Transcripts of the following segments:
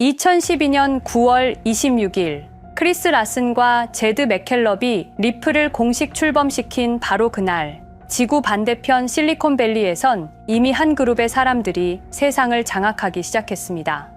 2012년 9월 26일 크리스 라슨과 제드 맥켈럽이 리플을 공식 출범시킨 바로 그날, 지구 반대편 실리콘밸리에선 이미 한 그룹의 사람들이 세상을 장악하기 시작했습니다.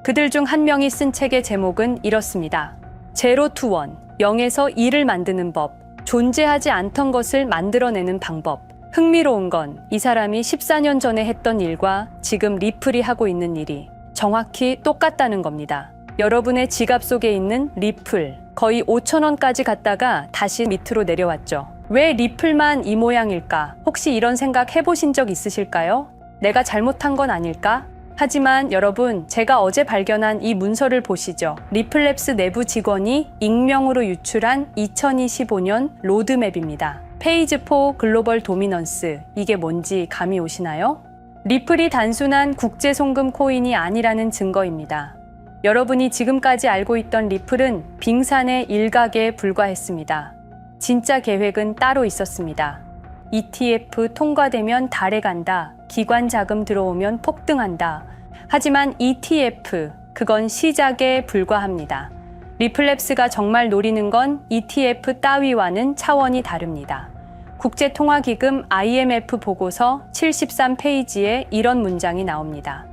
그들 중 한 명이 쓴 책의 제목은 이렇습니다. 제로 투 원, 0에서 1을 만드는 법, 존재하지 않던 것을 만들어내는 방법. 흥미로운 건 이 사람이 14년 전에 했던 일과 지금 리플이 하고 있는 일이 정확히 똑같다는 겁니다. 여러분의 지갑 속에 있는 리플, 거의 5,000원까지 갔다가 다시 밑으로 내려왔죠. 왜 리플만 이 모양일까? 혹시 이런 생각 해보신 적 있으실까요? 내가 잘못한 건 아닐까? 하지만 여러분, 제가 어제 발견한 이 문서를 보시죠. 리플랩스 내부 직원이 익명으로 유출한 2025년 로드맵입니다. 페이지 4 글로벌 도미넌스, 이게 뭔지 감이 오시나요? 리플이 단순한 국제 송금 코인이 아니라는 증거입니다. 여러분이 지금까지 알고 있던 리플은 빙산의 일각에 불과했습니다. 진짜 계획은 따로 있었습니다. ETF 통과되면 달에 간다. 기관 자금 들어오면 폭등한다. 하지만 ETF, 그건 시작에 불과합니다. 리플랩스가 정말 노리는 건 ETF 따위와는 차원이 다릅니다. 국제통화기금 IMF 보고서 73페이지에 이런 문장이 나옵니다.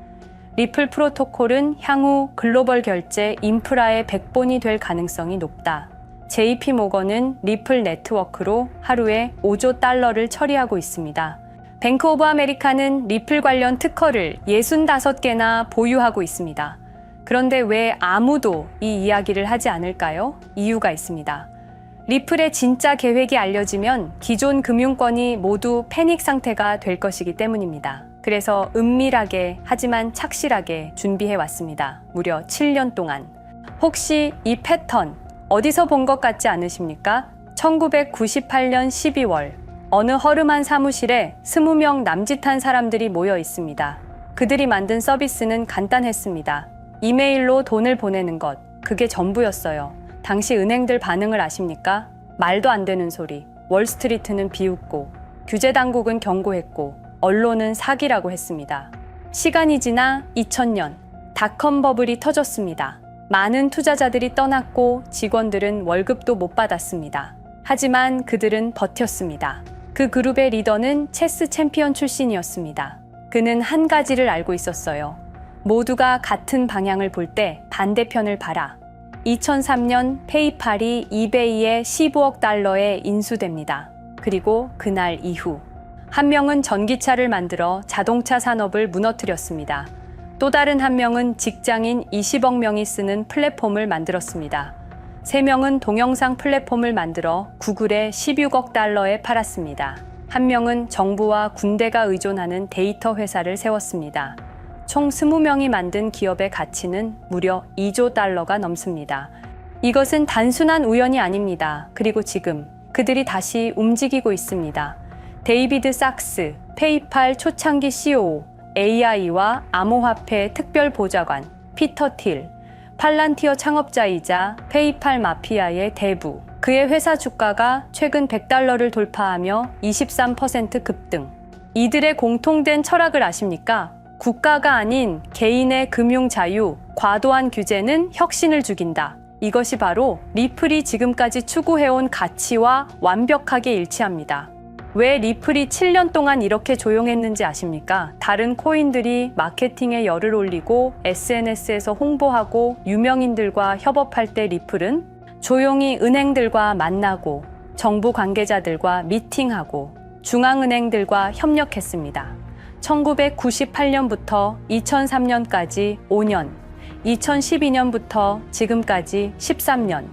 리플 프로토콜은 향후 글로벌 결제 인프라의 백본이 될 가능성이 높다. JP 모건은 리플 네트워크로 하루에 5조 달러를 처리하고 있습니다. 뱅크 오브 아메리카는 리플 관련 특허를 65개나 보유하고 있습니다. 그런데 왜 아무도 이 이야기를 하지 않을까요? 이유가 있습니다. 리플의 진짜 계획이 알려지면 기존 금융권이 모두 패닉 상태가 될 것이기 때문입니다. 그래서 은밀하게 하지만 착실하게 준비해 왔습니다. 무려 7년 동안. 혹시 이 패턴 어디서 본 것 같지 않으십니까? 1998년 12월 어느 허름한 사무실에 20명 남짓한 사람들이 모여 있습니다. 그들이 만든 서비스는 간단했습니다. 이메일로 돈을 보내는 것, 그게 전부였어요. 당시 은행들 반응을 아십니까? 말도 안 되는 소리. 월스트리트는 비웃고, 규제 당국은 경고했고, 언론은 사기라고 했습니다. 시간이 지나 2000년, 닷컴 버블이 터졌습니다. 많은 투자자들이 떠났고 직원들은 월급도 못 받았습니다. 하지만 그들은 버텼습니다. 그 그룹의 리더는 체스 챔피언 출신이었습니다. 그는 한 가지를 알고 있었어요. 모두가 같은 방향을 볼 때 반대편을 봐라. 2003년 페이팔이 이베이에 15억 달러에 인수됩니다. 그리고 그날 이후 한 명은 전기차를 만들어 자동차 산업을 무너뜨렸습니다. 또 다른 한 명은 직장인 20억 명이 쓰는 플랫폼을 만들었습니다. 세 명은 동영상 플랫폼을 만들어 구글에 16억 달러에 팔았습니다. 한 명은 정부와 군대가 의존하는 데이터 회사를 세웠습니다. 총 20명이 만든 기업의 가치는 무려 2조 달러가 넘습니다. 이것은 단순한 우연이 아닙니다. 그리고 지금 그들이 다시 움직이고 있습니다. 데이비드 sak스, 페이팔 초창기 CEO, AI와 암호화폐 특별보좌관, 피터 틸, 팔란티어 창업자이자 페이팔 마피아의 대부. 그의 회사 주가가 최근 100달러를 돌파하며 23% 급등. 이들의 공통된 철학을 아십니까? 국가가 아닌 개인의 금융 자유, 과도한 규제는 혁신을 죽인다. 이것이 바로 리플이 지금까지 추구해온 가치와 완벽하게 일치합니다. 왜 리플이 7년 동안 이렇게 조용했는지 아십니까? 다른 코인들이 마케팅에 열을 올리고 SNS에서 홍보하고 유명인들과 협업할 때 리플은 조용히 은행들과 만나고 정부 관계자들과 미팅하고 중앙은행들과 협력했습니다. 1998년부터 2003년까지 5년, 2012년부터 지금까지 13년,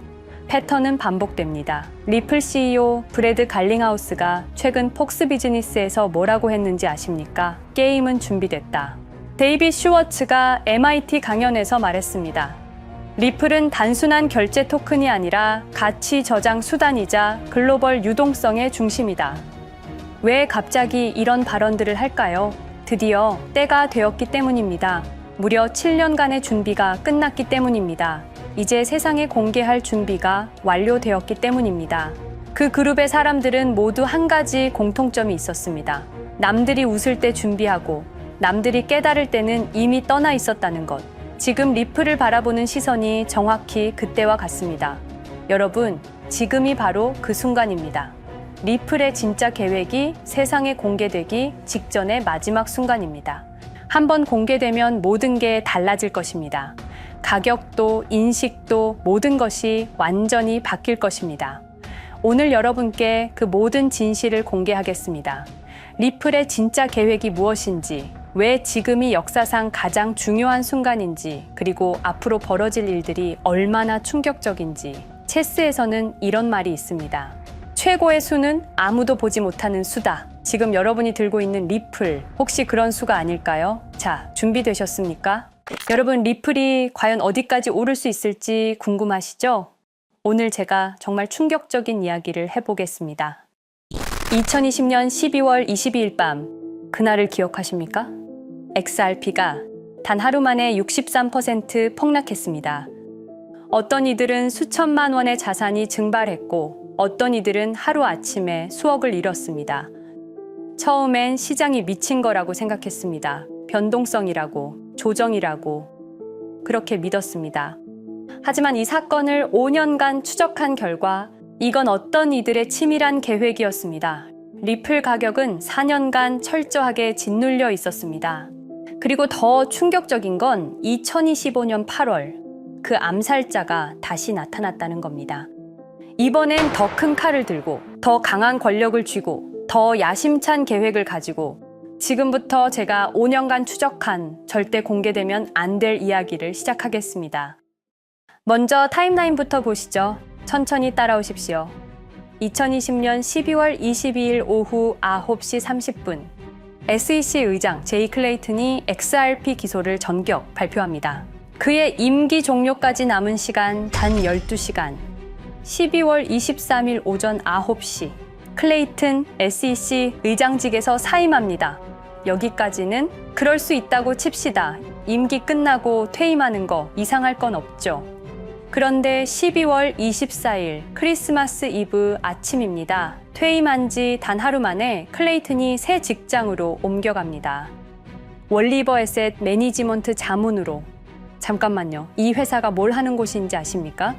패턴은 반복됩니다. 리플 CEO 브래드 갈링하우스가 최근 폭스 비즈니스에서 뭐라고 했는지 아십니까? 게임은 준비됐다. 데이빗 슈워츠가 MIT 강연에서 말했습니다. 리플은 단순한 결제 토큰이 아니라 가치 저장 수단이자 글로벌 유동성의 중심이다. 왜 갑자기 이런 발언들을 할까요? 드디어 때가 되었기 때문입니다. 무려 7년간의 준비가 끝났기 때문입니다. 이제 세상에 공개할 준비가 완료되었기 때문입니다. 그 그룹의 사람들은 모두 한 가지 공통점이 있었습니다. 남들이 웃을 때 준비하고 남들이 깨달을 때는 이미 떠나 있었다는 것. 지금 리플을 바라보는 시선이 정확히 그때와 같습니다. 여러분, 지금이 바로 그 순간입니다. 리플의 진짜 계획이 세상에 공개되기 직전의 마지막 순간입니다. 한번 공개되면 모든 게 달라질 것입니다. 가격도, 인식도, 모든 것이 완전히 바뀔 것입니다. 오늘 여러분께 그 모든 진실을 공개하겠습니다. 리플의 진짜 계획이 무엇인지, 왜 지금이 역사상 가장 중요한 순간인지, 그리고 앞으로 벌어질 일들이 얼마나 충격적인지. 체스에서는 이런 말이 있습니다. 최고의 수는 아무도 보지 못하는 수다. 지금 여러분이 들고 있는 리플, 혹시 그런 수가 아닐까요? 자, 준비되셨습니까? 여러분, 리플이 과연 어디까지 오를 수 있을지 궁금하시죠? 오늘 제가 정말 충격적인 이야기를 해보겠습니다. 2020년 12월 22일 밤, 그날을 기억하십니까? XRP가 단 하루 만에 63% 폭락했습니다. 어떤 이들은 수천만 원의 자산이 증발했고, 어떤 이들은 하루아침에 수억을 잃었습니다. 처음엔 시장이 미친 거라고 생각했습니다. 변동성이라고, 조정이라고 그렇게 믿었습니다. 하지만 이 사건을 5년간 추적한 결과 이건 어떤 이들의 치밀한 계획이었습니다. 리플 가격은 4년간 철저하게 짓눌려 있었습니다. 그리고 더 충격적인 건 2025년 8월 그 암살자가 다시 나타났다는 겁니다. 이번엔 더 큰 칼을 들고, 더 강한 권력을 쥐고, 더 야심찬 계획을 가지고 지금부터 제가 5년간 추적한 절대 공개되면 안 될 이야기를 시작하겠습니다. 먼저 타임라인부터 보시죠. 천천히 따라오십시오. 2020년 12월 22일 오후 9시 30분 SEC 의장 제이 클레이튼이 XRP 기소를 전격 발표합니다. 그의 임기 종료까지 남은 시간 단 12시간. 12월 23일 오전 9시 클레이튼 SEC 의장직에서 사임합니다. 여기까지는 그럴 수 있다고 칩시다. 임기 끝나고 퇴임하는 거 이상할 건 없죠. 그런데 12월 24일 크리스마스 이브 아침입니다. 퇴임한 지 단 하루 만에 클레이튼이 새 직장으로 옮겨갑니다. 월리버 에셋 매니지먼트 자문으로. 잠깐만요. 이 회사가 뭘 하는 곳인지 아십니까?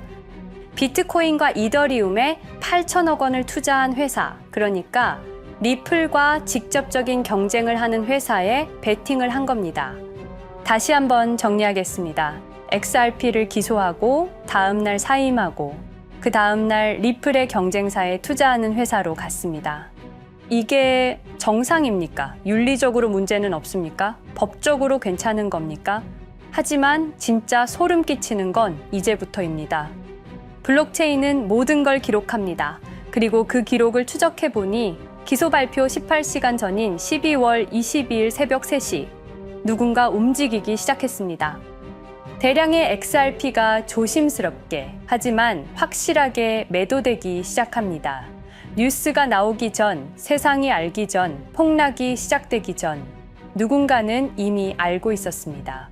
비트코인과 이더리움에 8천억 원을 투자한 회사, 그러니까 리플과 직접적인 경쟁을 하는 회사에 베팅을 한 겁니다. 다시 한번 정리하겠습니다. XRP를 기소하고 다음날 사임하고 그 다음날 리플의 경쟁사에 투자하는 회사로 갔습니다. 이게 정상입니까? 윤리적으로 문제는 없습니까? 법적으로 괜찮은 겁니까? 하지만 진짜 소름 끼치는 건 이제부터입니다. 블록체인은 모든 걸 기록합니다. 그리고 그 기록을 추적해 보니 기소 발표 18시간 전인 12월 22일 새벽 3시 누군가 움직이기 시작했습니다. 대량의 XRP가 조심스럽게 하지만 확실하게 매도되기 시작합니다. 뉴스가 나오기 전, 세상이 알기 전, 폭락이 시작되기 전 누군가는 이미 알고 있었습니다.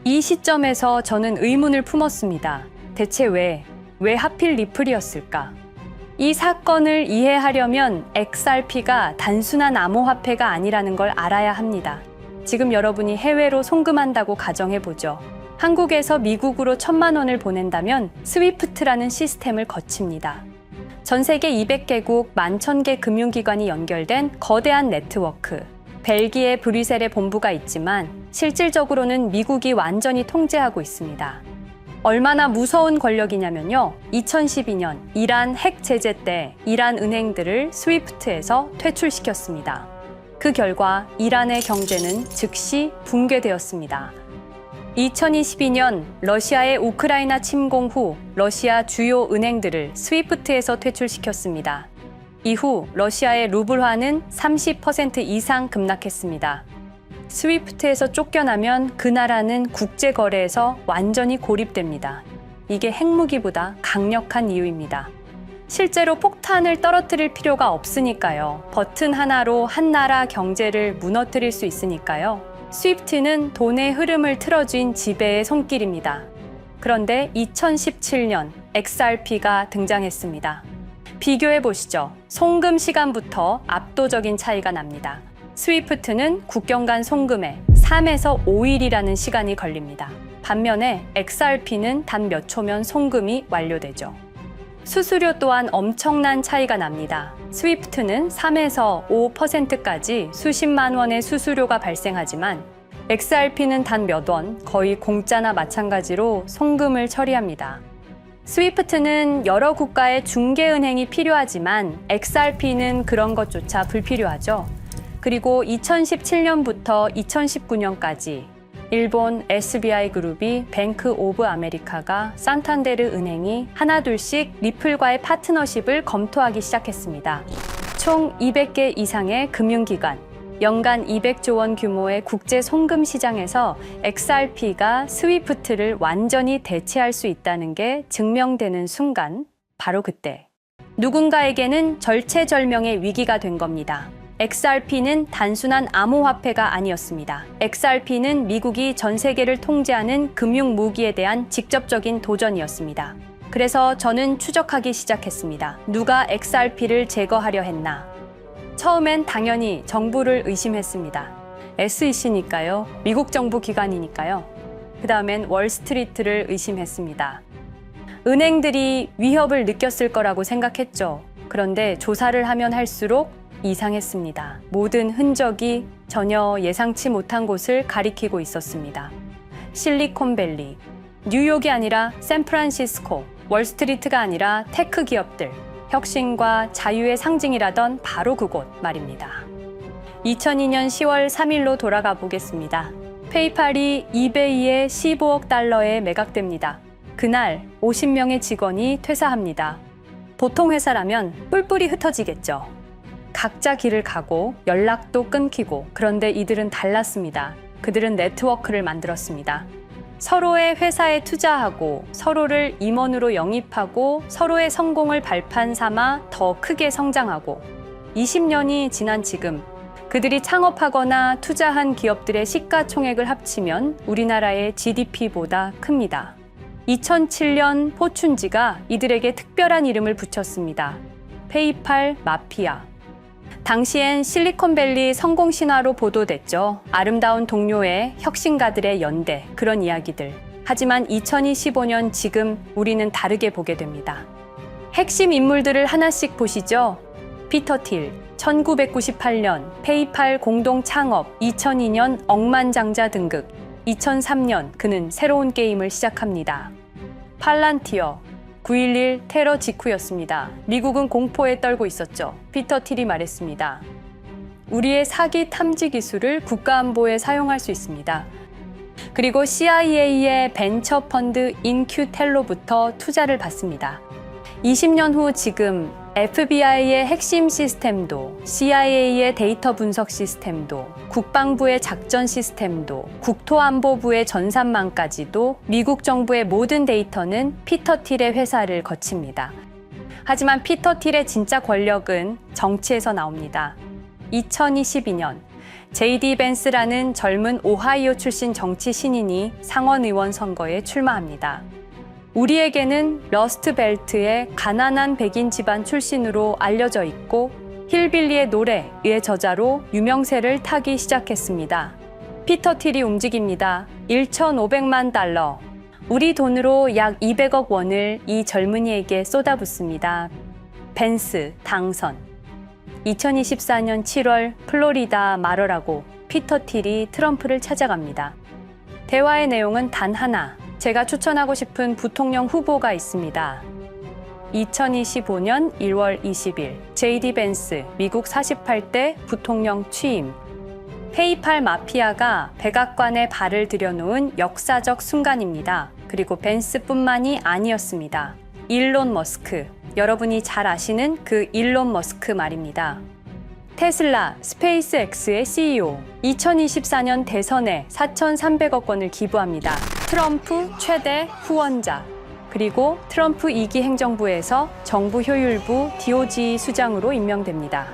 이 시점에서 저는 의문을 품었습니다. 대체 왜 하필 리플이었을까? 이 사건을 이해하려면 XRP가 단순한 암호화폐가 아니라는 걸 알아야 합니다. 지금 여러분이 해외로 송금한다고 가정해보죠. 한국에서 미국으로 1,000만 원을 보낸다면 스위프트라는 시스템을 거칩니다. 전 세계 200개국 11,000개 금융기관이 연결된 거대한 네트워크. 벨기에 브뤼셀에 본부가 있지만 실질적으로는 미국이 완전히 통제하고 있습니다. 얼마나 무서운 권력이냐면요. 2012년 이란 핵 제재 때 이란 은행들을 스위프트에서 퇴출시켰습니다. 그 결과 이란의 경제는 즉시 붕괴되었습니다. 2022년 러시아의 우크라이나 침공 후 러시아 주요 은행들을 스위프트에서 퇴출시켰습니다. 이후 러시아의 루블화는 30% 이상 급락했습니다. 스위프트에서 쫓겨나면 그 나라는 국제거래에서 완전히 고립됩니다. 이게 핵무기보다 강력한 이유입니다. 실제로 폭탄을 떨어뜨릴 필요가 없으니까요. 버튼 하나로 한 나라 경제를 무너뜨릴 수 있으니까요. 스위프트는 돈의 흐름을 틀어쥔 지배의 손길입니다. 그런데 2017년 XRP가 등장했습니다. 비교해 보시죠. 송금 시간부터 압도적인 차이가 납니다. 스위프트는 국경 간 송금에 3에서 5일이라는 시간이 걸립니다. 반면에 XRP는 단 몇 초면 송금이 완료되죠. 수수료 또한 엄청난 차이가 납니다. 스위프트는 3에서 5%까지 수십만 원의 수수료가 발생하지만 XRP는 단 몇 원, 거의 공짜나 마찬가지로 송금을 처리합니다. 스위프트는 여러 국가의 중개은행이 필요하지만 XRP는 그런 것조차 불필요하죠. 그리고 2017년부터 2019년까지 일본 SBI 그룹이 뱅크 오브 아메리카가 산탄데르 은행이 하나둘씩 리플과의 파트너십을 검토하기 시작했습니다. 총 200개 이상의 금융기관, 연간 200조 원 규모의 국제 송금 시장에서 XRP가 스위프트를 완전히 대체할 수 있다는 게 증명되는 순간, 바로 그때 누군가에게는 절체절명의 위기가 된 겁니다. XRP는 단순한 암호화폐가 아니었습니다. XRP는 미국이 전 세계를 통제하는 금융 무기에 대한 직접적인 도전이었습니다. 그래서 저는 추적하기 시작했습니다. 누가 XRP를 제거하려 했나? 처음엔 당연히 정부를 의심했습니다. SEC니까요. 미국 정부 기관이니까요. 그 다음엔 월스트리트를 의심했습니다. 은행들이 위협을 느꼈을 거라고 생각했죠. 그런데 조사를 하면 할수록 이상했습니다. 모든 흔적이 전혀 예상치 못한 곳을 가리키고 있었습니다. 실리콘밸리, 뉴욕이 아니라 샌프란시스코, 월스트리트가 아니라 테크 기업들, 혁신과 자유의 상징이라던 바로 그곳 말입니다. 2002년 10월 3일로 돌아가 보겠습니다. 페이팔이 이베이에 15억 달러에 매각됩니다. 그날 50명의 직원이 퇴사합니다. 보통 회사라면 뿔뿔이 흩어지겠죠. 각자 길을 가고 연락도 끊기고, 그런데 이들은 달랐습니다. 그들은 네트워크를 만들었습니다. 서로의 회사에 투자하고 서로를 임원으로 영입하고 서로의 성공을 발판 삼아 더 크게 성장하고 20년이 지난 지금 그들이 창업하거나 투자한 기업들의 시가총액을 합치면 우리나라의 GDP보다 큽니다. 2007년 포춘지가 이들에게 특별한 이름을 붙였습니다. 페이팔 마피아. 당시엔 실리콘밸리 성공 신화로 보도됐죠. 아름다운 동료의 혁신가들의 연대, 그런 이야기들. 하지만 2025년 지금 우리는 다르게 보게 됩니다. 핵심 인물들을 하나씩 보시죠. 피터 틸, 1998년 페이팔 공동 창업, 2002년 억만장자 등극, 2003년 그는 새로운 게임을 시작합니다. 팔란티어, 9.11 테러 직후였습니다. 미국은 공포에 떨고 있었죠. 피터 틸이 말했습니다. 우리의 사기 탐지 기술을 국가안보에 사용할 수 있습니다. 그리고 CIA의 벤처 펀드 인큐텔로부터 투자를 받습니다. 20년 후 지금 FBI의 핵심 시스템도, CIA의 데이터 분석 시스템도, 국방부의 작전 시스템도, 국토안보부의 전산망까지도 미국 정부의 모든 데이터는 피터 틸의 회사를 거칩니다. 하지만 피터 틸의 진짜 권력은 정치에서 나옵니다. 2022년 JD 벤스라는 젊은 오하이오 출신 정치 신인이 상원의원 선거에 출마합니다. 우리에게는 러스트벨트의 가난한 백인 집안 출신으로 알려져 있고 힐빌리의 노래의 저자로 유명세를 타기 시작했습니다. 피터 틸이 움직입니다. 1,500만 달러, 우리 돈으로 약 200억 원을 이 젊은이에게 쏟아붓습니다. 벤스 당선. 2024년 7월 플로리다 말어라고 피터 틸이 트럼프를 찾아갑니다. 대화의 내용은 단 하나. 제가 추천하고 싶은 부통령 후보가 있습니다. 2025년 1월 20일 JD 벤스 미국 48대 부통령 취임. 페이팔 마피아가 백악관에 발을 들여놓은 역사적 순간입니다. 그리고 벤스뿐만이 아니었습니다. 일론 머스크, 여러분이 잘 아시는 그 일론 머스크 말입니다. 테슬라, 스페이스X의 CEO, 2024년 대선에 4,300억 원을 기부합니다. 트럼프 최대 후원자, 그리고 트럼프 2기 행정부에서 정부 효율부 DOJ 수장으로 임명됩니다.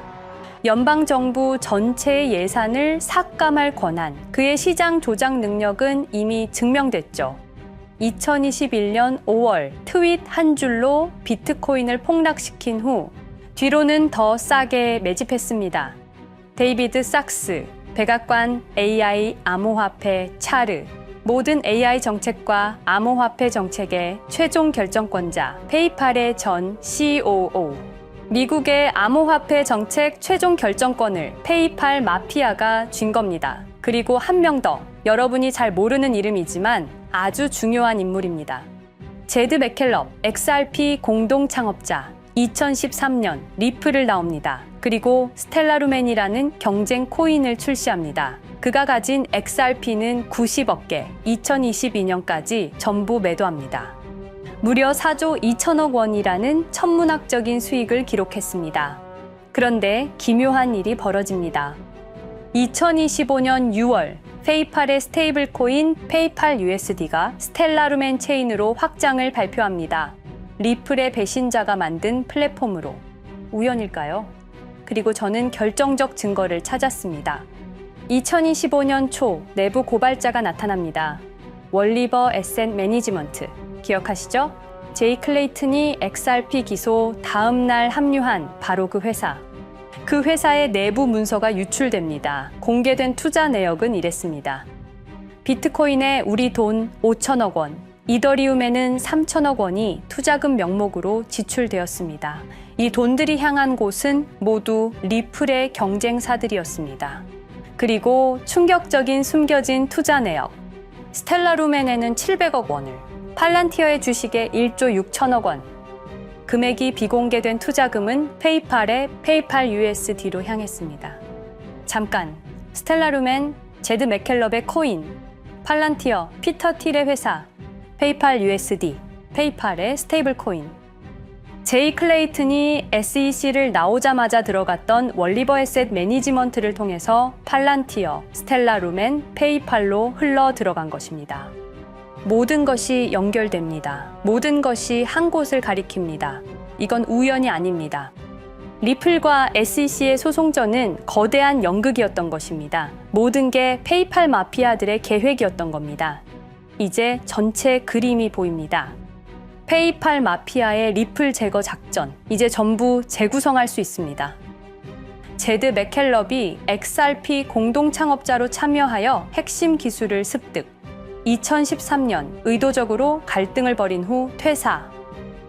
연방정부 전체의 예산을 삭감할 권한, 그의 시장 조작 능력은 이미 증명됐죠. 2021년 5월 트윗 한 줄로 비트코인을 폭락시킨 후 뒤로는 더 싸게 매집했습니다. 데이비드 sak스, 백악관 AI 암호화폐 차르, 모든 AI 정책과 암호화폐 정책의 최종 결정권자 페이팔의 전 COO. 미국의 암호화폐 정책 최종 결정권을 페이팔 마피아가 쥔 겁니다. 그리고 한 명 더, 여러분이 잘 모르는 이름이지만 아주 중요한 인물입니다. 제드 맥켈럽, XRP 공동 창업자, 2013년 리플을 나옵니다. 그리고 스텔라루멘이라는 경쟁 코인을 출시합니다. 그가 가진 XRP는 90억 개, 2022년까지 전부 매도합니다. 무려 4조 2천억 원이라는 천문학적인 수익을 기록했습니다. 그런데 기묘한 일이 벌어집니다. 2025년 6월, 페이팔의 스테이블 코인 페이팔 USD가 스텔라루멘 체인으로 확장을 발표합니다. 리플의 배신자가 만든 플랫폼으로. 우연일까요? 그리고 저는 결정적 증거를 찾았습니다. 2025년 초 내부 고발자가 나타납니다. 월리버 에셋 매니지먼트. 기억하시죠? 제이 클레이튼이 XRP 기소 다음 날 합류한 바로 그 회사. 그 회사의 내부 문서가 유출됩니다. 공개된 투자 내역은 이랬습니다. 비트코인에 우리 돈 5천억 원, 이더리움에는 3천억 원이 투자금 명목으로 지출되었습니다. 이 돈들이 향한 곳은 모두 리플의 경쟁사들이었습니다. 그리고 충격적인 숨겨진 투자 내역. 스텔라루멘에는 700억 원을, 팔란티어의 주식에 1조 6천억 원, 금액이 비공개된 투자금은 페이팔의 페이팔 USD로 향했습니다. 잠깐, 스텔라루멘, 제드 맥켈럽의 코인, 팔란티어, 피터 틸의 회사, 페이팔 USD, 페이팔의 스테이블 코인. 제이 클레이튼이 SEC를 나오자마자 들어갔던 월리버 에셋 매니지먼트를 통해서 팔란티어, 스텔라루멘, 페이팔로 흘러 들어간 것입니다. 모든 것이 연결됩니다. 모든 것이 한 곳을 가리킵니다. 이건 우연이 아닙니다. 리플과 SEC의 소송전은 거대한 연극이었던 것입니다. 모든 게 페이팔 마피아들의 계획이었던 겁니다. 이제 전체 그림이 보입니다. 페이팔 마피아의 리플 제거 작전, 이제 전부 재구성할 수 있습니다. 제드 맥켈럽이 XRP 공동 창업자로 참여하여 핵심 기술을 습득. 2013년 의도적으로 갈등을 벌인 후 퇴사.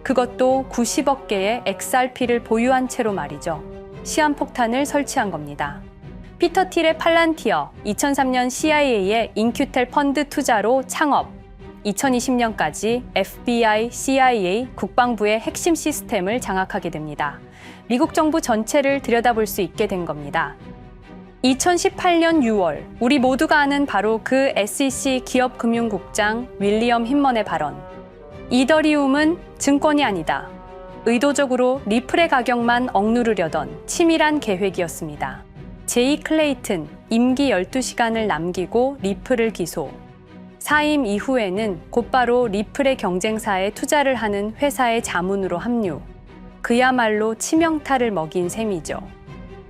그것도 90억 개의 XRP를 보유한 채로 말이죠. 시한폭탄을 설치한 겁니다. 피터 틸의 팔란티어, 2003년 CIA의 인큐텔 펀드 투자로 창업. 2020년까지 FBI, CIA, 국방부의 핵심 시스템을 장악하게 됩니다. 미국 정부 전체를 들여다볼 수 있게 된 겁니다. 2018년 6월, 우리 모두가 아는 바로 그 SEC 기업금융국장 윌리엄 힌먼의 발언. 이더리움은 증권이 아니다. 의도적으로 리플의 가격만 억누르려던 치밀한 계획이었습니다. 제이 클레이튼, 임기 12시간을 남기고 리플을 기소. 사임 이후에는 곧바로 리플의 경쟁사에 투자를 하는 회사의 자문으로 합류. 그야말로 치명타를 먹인 셈이죠.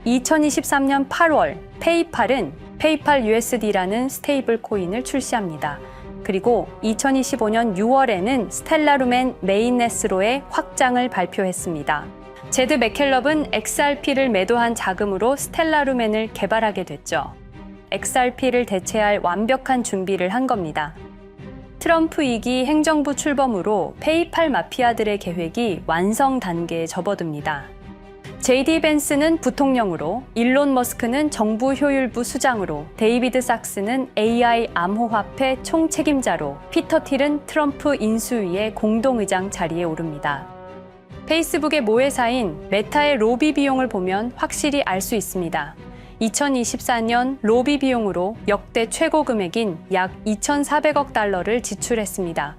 2023년 8월, 페이팔은 페이팔 USD라는 스테이블 코인을 출시합니다. 그리고 2025년 6월에는 스텔라루멘 메인넷으로의 확장을 발표했습니다. 제드 맥켈럽은 XRP를 매도한 자금으로 스텔라루멘을 개발하게 됐죠. XRP를 대체할 완벽한 준비를 한 겁니다. 트럼프 2기 행정부 출범으로 페이팔 마피아들의 계획이 완성 단계에 접어듭니다. JD 벤스는 부통령으로, 일론 머스크는 정부 효율부 수장으로, 데이비드 sak스는 AI 암호화폐 총책임자로, 피터 틸은 트럼프 인수위의 공동의장 자리에 오릅니다. 페이스북의 모회사인 메타의 로비 비용을 보면 확실히 알 수 있습니다. 2024년 로비 비용으로 역대 최고 금액인 약 2,400억 달러를 지출했습니다.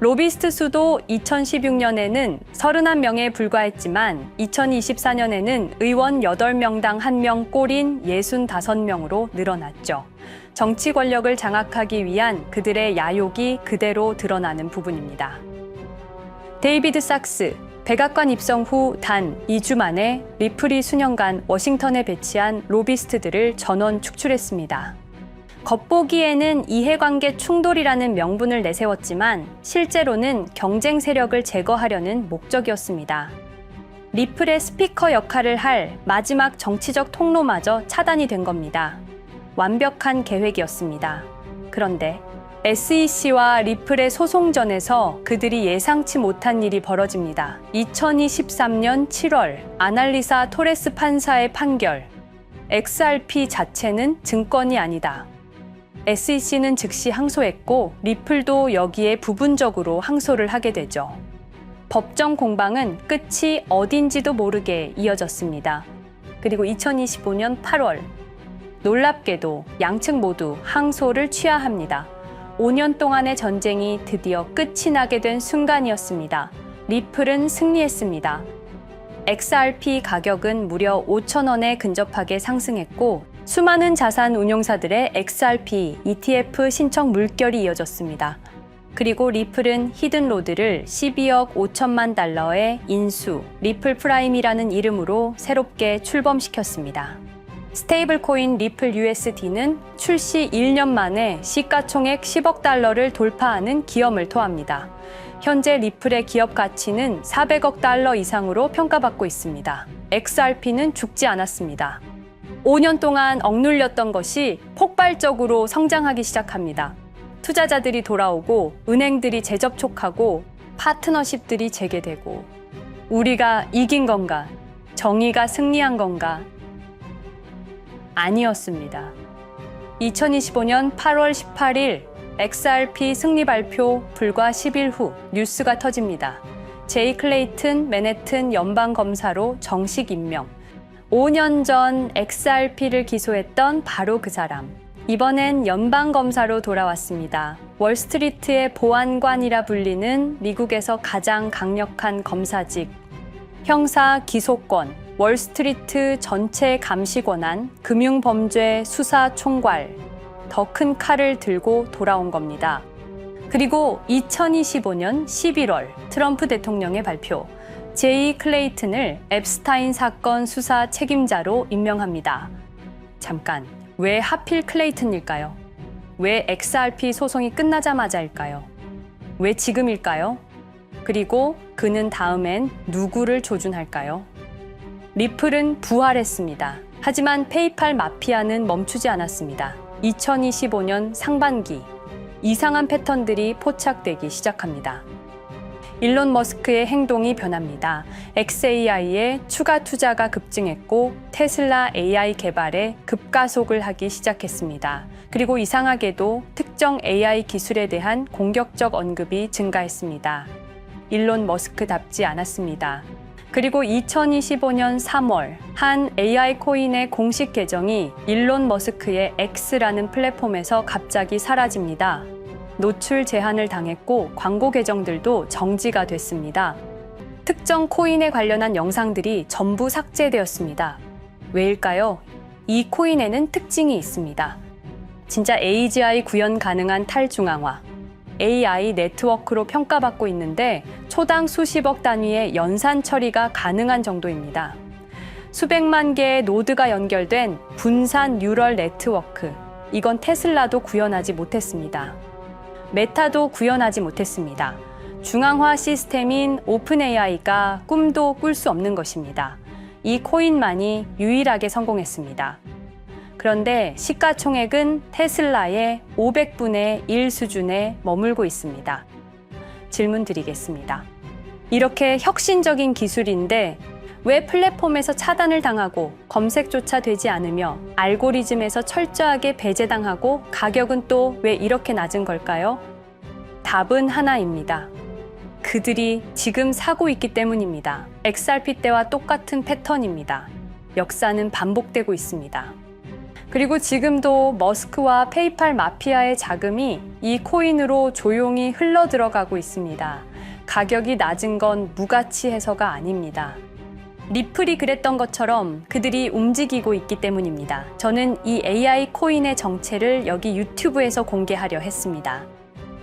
로비스트 수도 2016년에는 31명에 불과했지만 2024년에는 의원 8명당 1명 꼴인 65명으로 늘어났죠. 정치 권력을 장악하기 위한 그들의 야욕이 그대로 드러나는 부분입니다. 데이비드 sak스, 백악관 입성 후 단 2주 만에 리플이 수년간 워싱턴에 배치한 로비스트들을 전원 축출했습니다. 겉보기에는 이해관계 충돌이라는 명분을 내세웠지만 실제로는 경쟁 세력을 제거하려는 목적이었습니다. 리플의 스피커 역할을 할 마지막 정치적 통로마저 차단이 된 겁니다. 완벽한 계획이었습니다. 그런데 SEC와 리플의 소송전에서 그들이 예상치 못한 일이 벌어집니다. 2023년 7월 아날리사 토레스 판사의 판결. XRP 자체는 증권이 아니다. SEC는 즉시 항소했고 리플도 여기에 부분적으로 항소를 하게 되죠. 법정 공방은 끝이 어딘지도 모르게 이어졌습니다. 그리고 2025년 8월 놀랍게도 양측 모두 항소를 취하합니다. 5년 동안의 전쟁이 드디어 끝이 나게 된 순간이었습니다. 리플은 승리했습니다. XRP 가격은 무려 5,000원에 근접하게 상승했고 수많은 자산 운용사들의 XRP ETF 신청 물결이 이어졌습니다. 그리고 리플은 히든로드를 12억 5천만 달러의 인수, 리플 프라임이라는 이름으로 새롭게 출범시켰습니다. 스테이블 코인 리플 USD는 출시 1년 만에 시가총액 10억 달러를 돌파하는 기염을 토합니다. 현재 리플의 기업 가치는 400억 달러 이상으로 평가받고 있습니다. XRP는 죽지 않았습니다. 5년 동안 억눌렸던 것이 폭발적으로 성장하기 시작합니다. 투자자들이 돌아오고 은행들이 재접촉하고 파트너십들이 재개되고 우리가 이긴 건가? 정의가 승리한 건가? 아니었습니다. 2025년 8월 18일 XRP 승리 발표 불과 10일 후 뉴스가 터집니다. 제이 클레이튼 맨해튼 연방검사로 정식 임명. 5년 전 XRP를 기소했던 바로 그 사람. 이번엔 연방검사로 돌아왔습니다. 월스트리트의 보안관이라 불리는 미국에서 가장 강력한 검사직. 형사 기소권, 월스트리트 전체 감시 권한, 금융범죄 수사 총괄. 더 큰 칼을 들고 돌아온 겁니다. 그리고 2025년 11월 트럼프 대통령의 발표. 제이 클레이튼을 앱스타인 사건 수사 책임자로 임명합니다. 잠깐, 왜 하필 클레이튼일까요? 왜 XRP 소송이 끝나자마자일까요? 왜 지금일까요? 그리고 그는 다음엔 누구를 조준할까요? 리플은 부활했습니다. 하지만 페이팔 마피아는 멈추지 않았습니다. 2025년 상반기, 이상한 패턴들이 포착되기 시작합니다. 일론 머스크의 행동이 변합니다. xAI에 추가 투자가 급증했고 테슬라 AI 개발에 급가속을 하기 시작했습니다. 그리고 이상하게도 특정 AI 기술에 대한 공격적 언급이 증가했습니다. 일론 머스크답지 않았습니다. 그리고 2025년 3월 한 AI 코인의 공식 계정이 일론 머스크의 X라는 플랫폼에서 갑자기 사라집니다. 노출 제한을 당했고 광고 계정들도 정지가 됐습니다. 특정 코인에 관련한 영상들이 전부 삭제되었습니다. 왜일까요? 이 코인에는 특징이 있습니다. 진짜 AGI 구현 가능한 탈중앙화, AI 네트워크로 평가받고 있는데 초당 수십억 단위의 연산 처리가 가능한 정도입니다. 수백만 개의 노드가 연결된 분산 뉴럴 네트워크, 이건 테슬라도 구현하지 못했습니다. 메타도 구현하지 못했습니다. 중앙화 시스템인 오픈 AI가 꿈도 꿀 수 없는 것입니다. 이 코인만이 유일하게 성공했습니다. 그런데 시가총액은 테슬라의 500분의 1 수준에 머물고 있습니다. 질문 드리겠습니다. 이렇게 혁신적인 기술인데 왜 플랫폼에서 차단을 당하고 검색조차 되지 않으며 알고리즘에서 철저하게 배제당하고 가격은 또 왜 이렇게 낮은 걸까요? 답은 하나입니다. 그들이 지금 사고 있기 때문입니다. XRP 때와 똑같은 패턴입니다. 역사는 반복되고 있습니다. 그리고 지금도 머스크와 페이팔 마피아의 자금이 이 코인으로 조용히 흘러 들어가고 있습니다. 가격이 낮은 건 무가치해서가 아닙니다. 리플이 그랬던 것처럼 그들이 움직이고 있기 때문입니다. 저는 이 AI 코인의 정체를 여기 유튜브에서 공개하려 했습니다.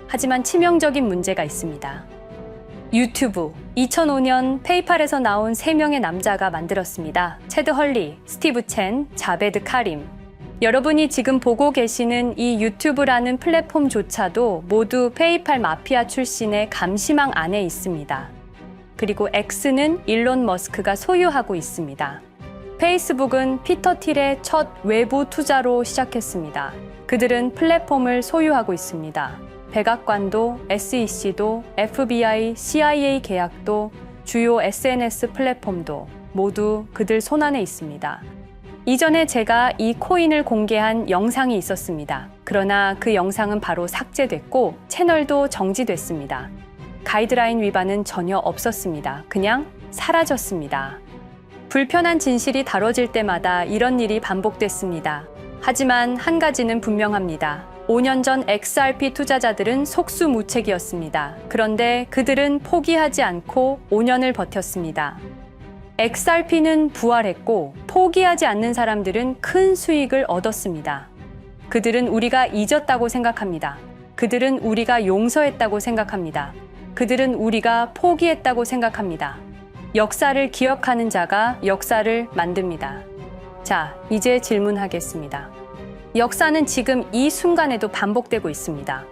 하지만 치명적인 문제가 있습니다. 유튜브, 2005년 페이팔에서 나온 3명의 남자가 만들었습니다. 체드 헐리, 스티브 첸, 자베드 카림. 여러분이 지금 보고 계시는 이 유튜브라는 플랫폼조차도 모두 페이팔 마피아 출신의 감시망 안에 있습니다. 그리고 X는 일론 머스크가 소유하고 있습니다. 페이스북은 피터 틸의 첫 외부 투자로 시작했습니다. 그들은 플랫폼을 소유하고 있습니다. 백악관도, SEC도, FBI, CIA 계약도, 주요 SNS 플랫폼도 모두 그들 손안에 있습니다. 이전에 제가 이 코인을 공개한 영상이 있었습니다. 그러나 그 영상은 바로 삭제됐고 채널도 정지됐습니다. 가이드라인 위반은 전혀 없었습니다. 그냥 사라졌습니다. 불편한 진실이 다뤄질 때마다 이런 일이 반복됐습니다. 하지만 한 가지는 분명합니다. 5년 전 XRP 투자자들은 속수무책이었습니다. 그런데 그들은 포기하지 않고 5년을 버텼습니다. XRP는 부활했고 포기하지 않는 사람들은 큰 수익을 얻었습니다. 그들은 우리가 잊었다고 생각합니다. 그들은 우리가 용서했다고 생각합니다. 그들은 우리가 포기했다고 생각합니다. 역사를 기억하는 자가 역사를 만듭니다. 자, 이제 질문하겠습니다. 역사는 지금 이 순간에도 반복되고 있습니다.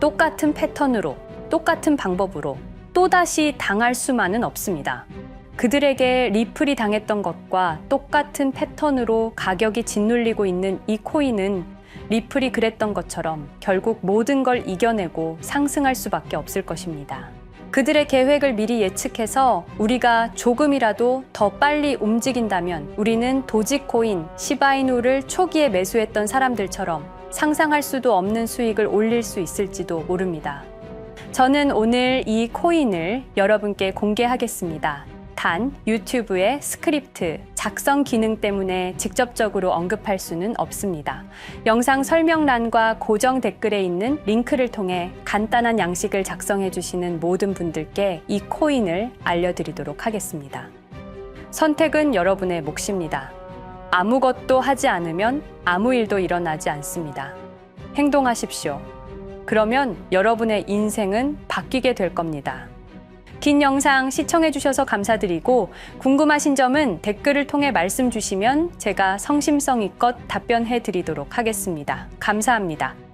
똑같은 패턴으로, 똑같은 방법으로 또다시 당할 수만은 없습니다. 그들에게 리플이 당했던 것과 똑같은 패턴으로 가격이 짓눌리고 있는 이 코인은 리플이 그랬던 것처럼 결국 모든 걸 이겨내고 상승할 수밖에 없을 것입니다. 그들의 계획을 미리 예측해서 우리가 조금이라도 더 빨리 움직인다면 우리는 도지코인, 시바이누를 초기에 매수했던 사람들처럼 상상할 수도 없는 수익을 올릴 수 있을지도 모릅니다. 저는 오늘 이 코인을 여러분께 공개하겠습니다. 단 유튜브의 스크립트, 작성 기능 때문에 직접적으로 언급할 수는 없습니다. 영상 설명란과 고정 댓글에 있는 링크를 통해 간단한 양식을 작성해 주시는 모든 분들께 이 코인을 알려드리도록 하겠습니다. 선택은 여러분의 몫입니다. 아무것도 하지 않으면 아무 일도 일어나지 않습니다. 행동하십시오. 그러면 여러분의 인생은 바뀌게 될 겁니다. 긴 영상 시청해 주셔서 감사드리고 궁금하신 점은 댓글을 통해 말씀 주시면 제가 성심성의껏 답변해 드리도록 하겠습니다. 감사합니다.